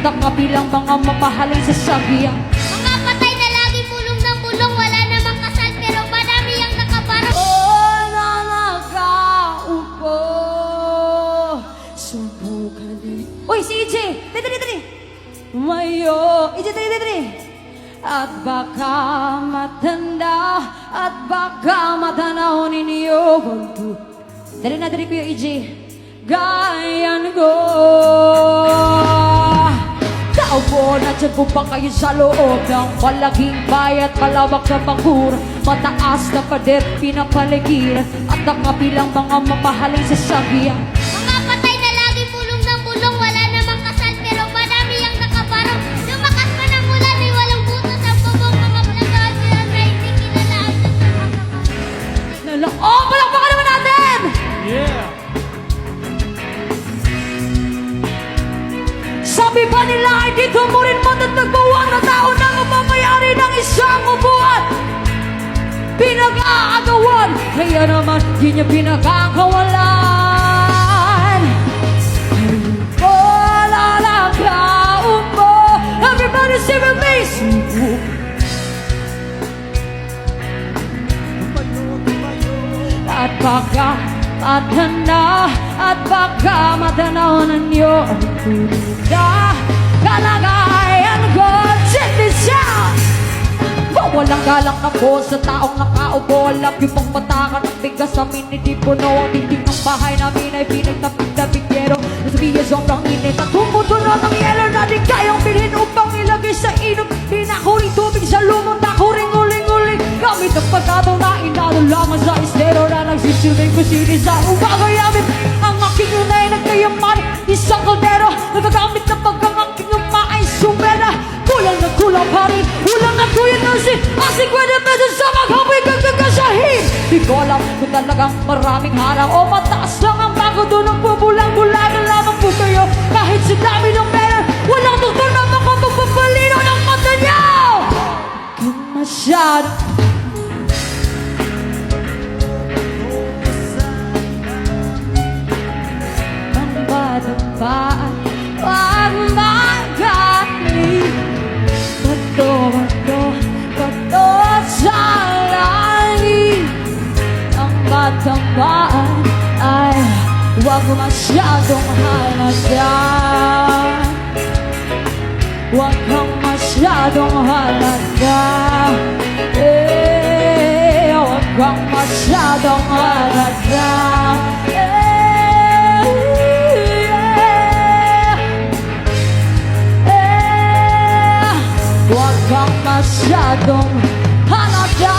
nakabilang mga mamahaling sasabihan. Mga patay na lagi pulong ng pulong, wala namang kasal pero marami ang nakaparang. Oh, na nakaupo, subukan din. Uy, si EJ! Dali! Mayo! EJ, dali! At baka matanda, at baka matanaw ninyo. Dali Kuya EJ. Gayan ko. Kaupo na dyan po ba kayo sa loob ng malaking bayat, malawak na bangkur, mataas na pader, pinapaligiran, at nakabilang mga mamahaling sasabihan. Mga patay na lagi pulong ng pulong, wala namang kasal pero marami ang nakaparang. Lumakas man ang ulan ay walang buto sa bubong, mga plagahan sila na hindi kinalaan sa mga. Oh, palakpakan naman natin! Yeah! Sabi ba nila ay dito mo rin matatagpuan na tao na mamayari ng isang upuan? Pinag-aagawan, kaya naman di niya pinagkakawalan. Wala lang kaupo, everybody say with me. At baka matanda, at baka matanaw ninyo ang tulida kalagayan ko. Check this out! Walang galang na po sa taong nakaupo, alam yung pang matakan ng bigas sa amin, hindi puno ang dingding ng bahay namin ay pinagtapig-tapig yero. Nasabihin sobrang init at tumutulo ng yelo na di kayang bilhin upang ilagay sa inom. Pinakuring tubig sa lumon na kuring uling-uling, gamit ang pagkataw na inado lamang sa estero na nagsisilbing kusini sa umagayamin. Ang aking unay nagkayaman, isang kaldero, nagagamit ng pagkangaking umaay sumera. Kulang na kulang pa rin, ulang na kuya nusin, asing kwede pesos sa maghapoy kagkakasahin. Di ko alam kung talagang maraming haraw o mataas lang ang bago doon ang bubulang-bulagan lamang po kayo. Kahit sa dami ng pera, walang doktor na makapagpapalino ng mata niyo. Kung masyado Tambaan, wag magaling. Bato sa langit. Ang matambaan ay wag masyadong halaga. Wag kang masyadong halaga. Wag kang masyadong halaga. Huwag kang masyadong halaga.